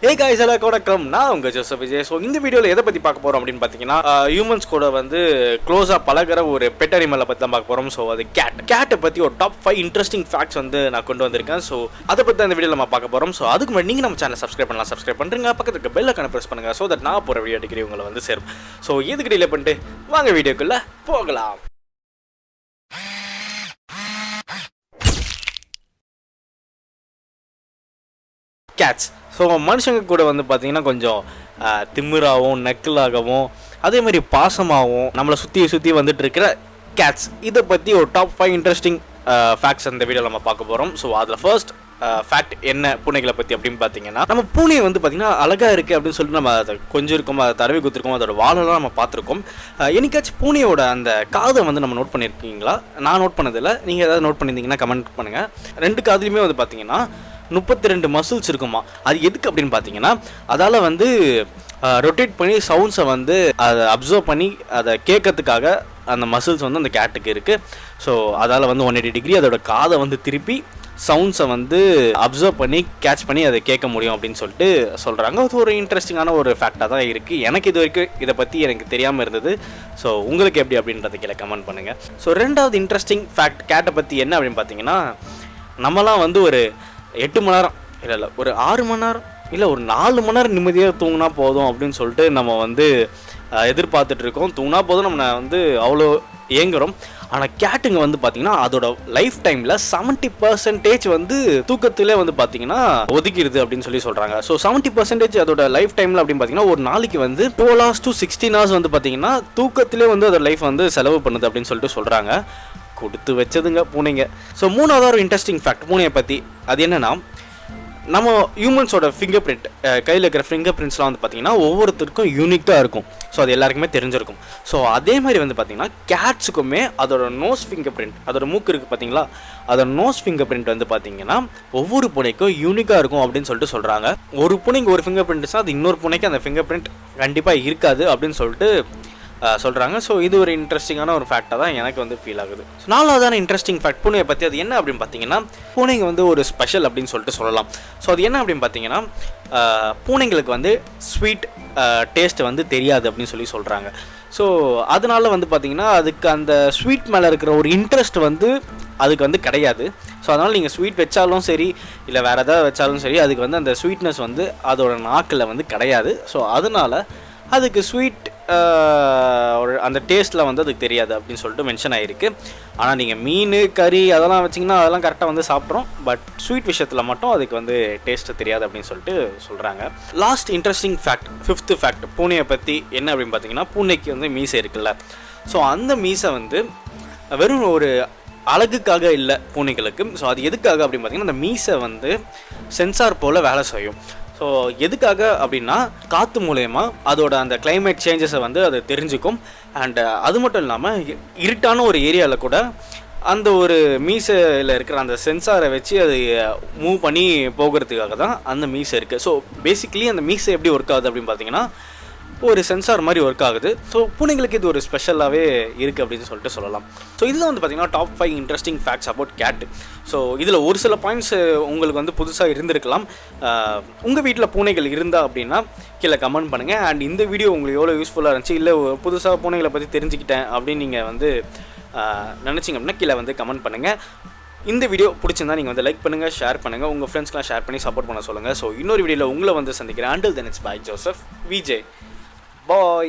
Hey guys, வணக்கம். நான் உங்க ஜோசப் விஜய். ஸோ இந்த வீடியோவில் எதை பற்றி பார்க்க போகிறோம் அப்படின்னு பார்த்தீங்கன்னா ஹியூமன்ஸ் கூட வந்து க்ளோஸாக பழகிற ஒரு பெட் அனிமலை பற்றி தான் பார்க்க போகிறோம். ஸோ அது கேட்டை பற்றி ஒரு டாப் 5 இன்ட்ரெஸ்டிங் ஃபேக்ட்ஸ் வந்து நான் கொண்டு வந்திருக்கேன். ஸோ அதை பற்றி அந்த வீடியோவில் நம்ம பார்க்க போகிறோம். ஸோ அதுக்கு முன்னாடி நீங்கள் நம்ம சேனல் சப்ஸ்கிரைப் பண்ணுறீங்க, பக்கத்துக்கு பெல் ஐகானை ப்ரெஸ் பண்ணுங்கள். ஸோ தட் நான் போகிற வீடியோ அடிக்கடி உங்களை வந்து சேரும். ஸோ எதுக்கு டிலே பண்ணிட்டு வாங்க வீடியோக்குள்ளே போகலாம். கேட்ஸ். ஸோ மனுஷங்க கூட வந்து பார்த்திங்கன்னா கொஞ்சம் திமிராகவும் நக்கலாகவும் அதே மாதிரி பாசமாகவும் நம்மளை சுற்றி வந்துட்டு இருக்கிற கேட்ஸ், இதை பற்றி ஒரு டாப் 5 இன்ட்ரெஸ்டிங் ஃபேக்ட்ஸ் அந்த வீடியோவில் நம்ம பார்க்க போகிறோம். ஸோ அதில் ஃபர்ஸ்ட் ஃபேக்ட் என்ன பூனைகளை பற்றி அப்படின்னு பார்த்தீங்கன்னா, நம்ம பூனையை வந்து பார்த்திங்கன்னா அழகாக இருக்குது அப்படின்னு சொல்லிட்டு நம்ம அதை கொஞ்சம் இருக்கோம், அதை தடவி கொடுத்துருக்கோம், அதோட வாழெல்லாம் நம்ம பார்த்துருக்கோம். என்னைக்காச்சும் பூனையோட அந்த காதை வந்து நம்ம நோட் பண்ணியிருக்கீங்களா? நான் நோட் பண்ணதில்லை, நீங்கள் ஏதாவது நோட் பண்ணியிருந்தீங்கன்னா கமெண்ட் பண்ணுங்கள். 2 காதுலையுமே வந்து பார்த்திங்கன்னா 32 மசில்ஸ் இருக்குமா. அது எதுக்கு அப்படின்னு பார்த்தீங்கன்னா, அதால் வந்து ரொட்டேட் பண்ணி சவுண்ட்ஸை வந்து அதை அப்சர்வ் பண்ணி அதை கேட்கறதுக்காக அந்த மசில்ஸ் வந்து அந்த கேட்டுக்கு இருக்குது. ஸோ அதால் வந்து 180 டிகிரி அதோட காதை வந்து திருப்பி சவுண்ட்ஸை வந்து அப்சர்வ் பண்ணி கேட்ச் பண்ணி அதை கேட்க முடியும் அப்படின்னு சொல்லிட்டு சொல்கிறாங்க. அது ஒரு இன்ட்ரெஸ்டிங்கான ஒரு ஃபேக்டாக தான் இருக்குது. எனக்கு இது வரைக்கும் இதை பற்றி எனக்கு தெரியாமல் இருந்தது. ஸோ உங்களுக்கு எப்படி அப்படின்றத கீழே கமெண்ட் பண்ணுங்கள். ஸோ 2வது இன்ட்ரெஸ்டிங் ஃபேக்ட் கேட்டை பற்றி என்ன அப்படின்னு பார்த்தீங்கன்னா, நம்மலாம் வந்து ஒரு 8 மணி நேரம் இல்லை ஒரு 6 மணி நேரம் இல்லை ஒரு 4 மணி நேரம் நிம்மதியாக தூங்கினா போதும் அப்படின்னு சொல்லிட்டு நம்ம வந்து எதிர்பார்த்துட்ருக்கோம். தூங்கினா போதும் நம்ம வந்து அவ்வளோ ஏங்குறோம். ஆனால் கேட்டுங்க வந்து பார்த்திங்கன்னா அதோட லைஃப் டைமில் 70% வந்து தூக்கத்திலே வந்து பார்த்திங்கன்னா ஒதுக்கிடுது அப்படின்னு சொல்லி சொல்கிறாங்க. ஸோ 70% அதோட லைஃப் டைமில் அப்படின்னு பார்த்திங்கன்னா ஒரு நாளைக்கு வந்து 12 hours to 16 hours வந்து பார்த்திங்கன்னா தூக்கத்திலே வந்து அதோட லைஃப் வந்து செலவு பண்ணுது அப்படின்னு சொல்லிட்டு சொல்கிறாங்க. கொடுத்து வச்சதுங்க பூனைங்க. ஸோ 3வது ஒரு இன்ட்ரெஸ்டிங் ஃபேக்ட் பூனையை பற்றி, அது என்னென்னா, நம்ம ஹியூமன்ஸோட ஃபிங்கர் பிரிண்ட், கையில் இருக்கிற ஃபிங்கர் பிரிண்ட்ஸ்லாம் வந்து பார்த்திங்கன்னா ஒவ்வொருத்தருக்கும் யூனிக்காக இருக்கும். ஸோ அது எல்லாருக்குமே தெரிஞ்சிருக்கும். ஸோ அதே மாதிரி வந்து பார்த்திங்கன்னா கேட்ஸுக்குமே அதோட நோஸ் ஃபிங்கர் பிரிண்ட், அதோட மூக்கு இருக்குது பார்த்தீங்களா, அதோட நோஸ் ஃபிங்கர் பிரிண்ட் வந்து பார்த்திங்கன்னா ஒவ்வொரு பூனைக்கும் யூனிக்காக இருக்கும் அப்படின்னு சொல்லிட்டு சொல்கிறாங்க. ஒரு பூனைக்கு ஒரு ஃபிங்கர் பிரிண்ட்ஸ்னால் அது இன்னொரு பூனைக்கு அந்த ஃபிங்கர் பிரிண்ட் கண்டிப்பாக இருக்காது அப்படின்னு சொல்லிட்டு சொல்கிறாங்க. ஸோ இது ஒரு இன்ட்ரெஸ்டிங்கான ஒரு ஃபேக்டாக தான் எனக்கு வந்து ஃபீல் ஆகுது. ஸோ 4வதான இன்ட்ரெஸ்டிங் ஃபேக்ட் பூனையை பற்றி, அது என்ன அப்படின்னு பார்த்தீங்கன்னா, பூனைங்க வந்து ஒரு ஸ்பெஷல் அப்படின்னு சொல்லிட்டு சொல்லலாம். ஸோ அது என்ன அப்படின்னு பார்த்தீங்கன்னா, பூனைங்களுக்கு வந்து ஸ்வீட் டேஸ்ட் வந்து தெரியாது அப்படின்னு சொல்லி சொல்கிறாங்க. ஸோ அதனால வந்து பார்த்திங்கன்னா அதுக்கு அந்த ஸ்வீட் மேலே இருக்கிற ஒரு இன்ட்ரெஸ்ட் வந்து அதுக்கு வந்து கிடையாது. ஸோ அதனால் நீங்கள் ஸ்வீட் வச்சாலும் சரி இல்லை வேறு எதாவது வச்சாலும் சரி அதுக்கு வந்து அந்த ஸ்வீட்னஸ் வந்து அதோட நாக்கில் வந்து கிடையாது. ஸோ அதனால் அதுக்கு ஸ்வீட் அந்த டேஸ்ட்டில் வந்து அதுக்கு தெரியாது அப்படின்னு சொல்லிட்டு மென்ஷன் ஆகிருக்கு. ஆனால் நீங்கள் மீன் கறி அதெல்லாம் வச்சிங்கன்னா அதெல்லாம் கரெக்டாக வந்து சாப்பிட்றோம். பட் ஸ்வீட் விஷயத்தில் மட்டும் அதுக்கு வந்து டேஸ்ட்டு தெரியாது அப்படின்னு சொல்லிட்டு சொல்கிறாங்க. Last interesting fact, 5th fact பூனையை பற்றி என்ன அப்படின்னு பார்த்தீங்கன்னா, பூனைக்கு வந்து மீசை இருக்குல்ல. ஸோ அந்த மீசை வந்து வெறும் ஒரு அழகுக்காக இல்லை பூனைகளுக்கு. ஸோ அது எதுக்காக அப்படின்னு பார்த்தீங்கன்னா, அந்த மீசை வந்து சென்சார் போல் வேலை செய்யும். ஸோ எதுக்காக அப்படின்னா, காற்று மூலயமா அதோட அந்த கிளைமேட் சேஞ்சஸை வந்து அது தெரிஞ்சுக்கும். அண்டு அது மட்டும் இல்லாமல் இருட்டான ஒரு ஏரியாவில் கூட அந்த ஒரு மீசையில் இருக்கிற அந்த சென்சாரை வச்சு அது மூவ் பண்ணி போகிறதுக்காக தான் அந்த மீசை இருக்குது. ஸோ பேசிக்கலி அந்த மீசை எப்படி ஒர்க் ஆகுது அப்படின்னு பார்த்தீங்கன்னா ஒரு சென்சார் மாதிரி ஒர்க் ஆகுது. ஸோ பூனைங்களுக்கு இது ஒரு ஸ்பெஷலாகவே இருக்குது அப்படின்னு சொல்லிட்டு சொல்லலாம். ஸோ இதில் வந்து பார்த்திங்கன்னா top 5 interesting facts about cat. So இதில் ஒரு சில பாயிண்ட்ஸ் உங்களுக்கு வந்து புதுசாக இருந்திருக்கலாம். உங்கள் வீட்டில் பூனைகள் இருந்தால் அப்படின்னா கீழே கமெண்ட் பண்ணுங்கள். அண்ட் இந்த வீடியோ உங்களுக்கு எவ்வளோ யூஸ்ஃபுல்லாக இருந்துச்சு, இல்லை புதுசாக பூனைகளை பற்றி தெரிஞ்சுக்கிட்டேன் அப்படின்னு நீங்கள் வந்து நினச்சிங்க அப்படின்னா கீழே வந்து கமெண்ட் பண்ணுங்கள். இந்த வீடியோ பிடிச்சிருந்தா நீங்கள் வந்து லைக் பண்ணுங்கள், ஷேர் பண்ணுங்கள், உங்கள் ஃப்ரெண்ட்ஸ்க்கெலாம் ஷேர் பண்ணி சப்போர்ட் பண்ண சொல்லுங்கள். ஸோ இன்னொரு வீடியோவில் உங்களை வந்து சந்திக்கிறேன். Until then it's by Joseph Vijay. Bye.